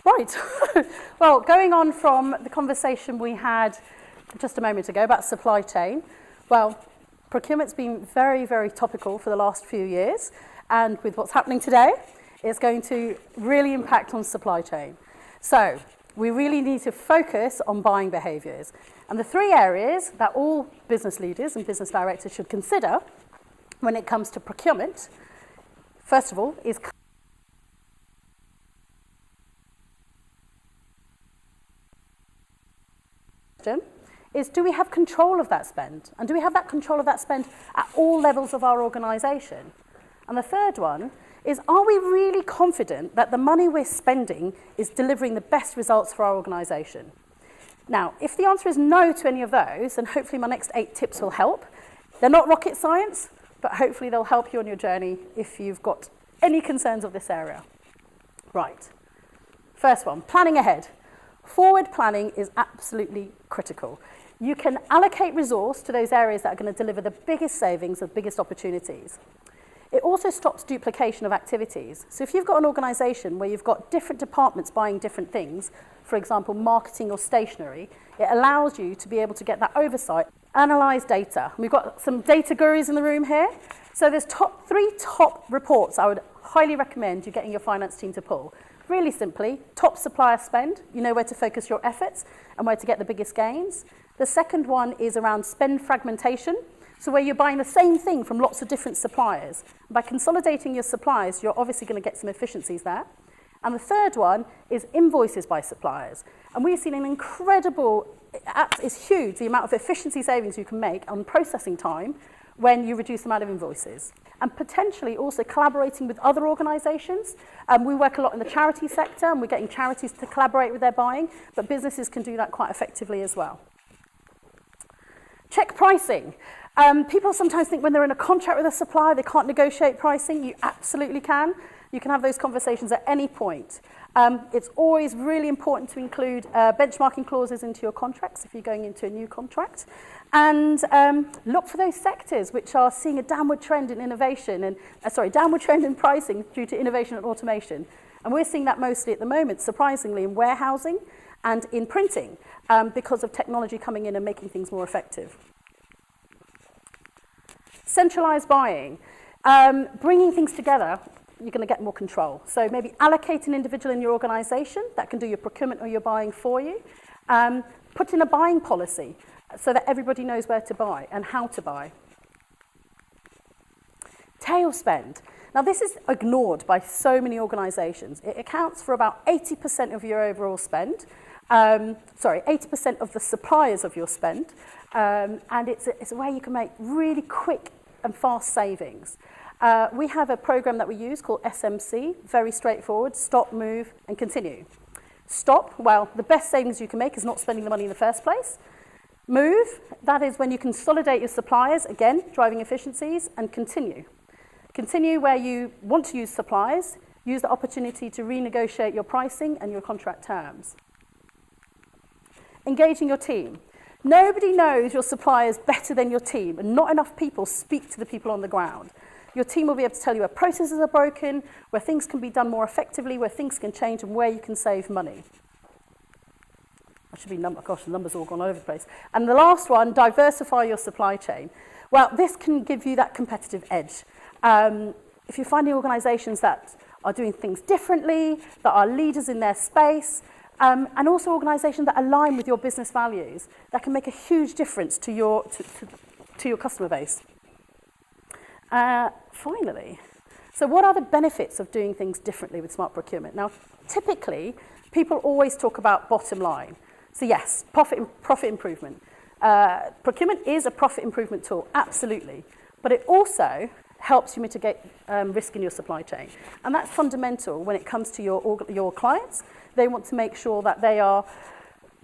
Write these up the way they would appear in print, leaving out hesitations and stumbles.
Right. Well, going on from the conversation we had just a moment ago about supply chain, well, procurement's been very, very topical for the last few years, and with what's happening today, it's going to really impact on supply chain. So we really need to focus on buying behaviours. And the three areas that all business leaders and business directors should consider when it comes to procurement, first of all, is do we have control of that spend? And do we have that control of that spend at all levels of our organisation? And the third one is, are we really confident that the money we're spending is delivering the best results for our organisation? Now, if the answer is no to any of those, then hopefully my next 8 tips will help. They're not rocket science, but hopefully they'll help you on your journey if you've got any concerns of this area. Right. First one, planning ahead. Forward planning is absolutely critical. You can allocate resource to those areas that are going to deliver the biggest savings, the biggest opportunities. It also stops duplication of activities. So if you've got an organisation where you've got different departments buying different things, for example, marketing or stationery, it allows you to be able to get that oversight, analyse data. We've got some data gurus in the room here. So there's three top reports I would highly recommend you getting your finance team to pull. Really simply, top supplier spend, you know where to focus your efforts and where to get the biggest gains. The second one is around spend fragmentation. So where you're buying the same thing from lots of different suppliers. By consolidating your suppliers, you're obviously going to get some efficiencies there. And the third one is invoices by suppliers. And we've seen an incredible, it's huge, the amount of efficiency savings you can make on processing time when you reduce the amount of invoices. And potentially also collaborating with other organisations. We work a lot in the charity sector, and we're getting charities to collaborate with their buying, but businesses can do that quite effectively as well. Check pricing. People sometimes think when they're in a contract with a supplier, they can't negotiate pricing. You absolutely can. You can have those conversations at any point. It's always really important to include benchmarking clauses into your contracts if you're going into a new contract. And look for those sectors which are seeing a downward trend in innovation and, downward trend in pricing due to innovation and automation. And we're seeing that mostly at the moment, surprisingly, in warehousing and in printing because of technology coming in and making things more effective. Centralised buying, bringing things together, you're going to get more control. So maybe allocate an individual in your organisation that can do your procurement or your buying for you. Put in a buying policy so that everybody knows where to buy and how to buy. Tail spend. Now this is ignored by so many organisations. It accounts for about 80% of your overall spend. 80% of the suppliers of your spend. And it's a way you can make really quick and fast savings. We have a program that we use called SMC, very straightforward, stop, move, and continue. Stop, well, the best savings you can make is not spending the money in the first place. Move, that is when you consolidate your suppliers, again, driving efficiencies, and continue. Continue where you want to use suppliers, use the opportunity to renegotiate your pricing and your contract terms. Engaging your team. Nobody knows your suppliers better than your team, and not enough people speak to the people on the ground. Your team will be able to tell you where processes are broken, where things can be done more effectively, where things can change, and where you can save money. That should be the numbers all gone all over the place. And the last one, diversify your supply chain. Well, this can give you that competitive edge. If you're finding organisations that are doing things differently, that are leaders in their space, and also organisations that align with your business values, that can make a huge difference to your customer base. Finally, so what are the benefits of doing things differently with smart procurement? Now, typically, people always talk about bottom line. So yes, profit improvement. Procurement is a profit improvement tool, absolutely. But it also helps you mitigate risk in your supply chain. And that's fundamental when it comes to your clients. They want to make sure that they are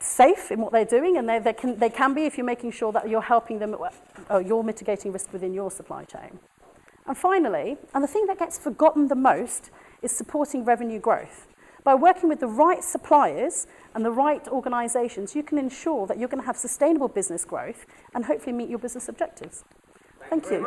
safe in what they're doing, and they can be if you're making sure that you're helping them, or you're mitigating risk within your supply chain. And finally, and the thing that gets forgotten the most, is supporting revenue growth. By working with the right suppliers and the right organisations, you can ensure that you're going to have sustainable business growth and hopefully meet your business objectives. Thank you.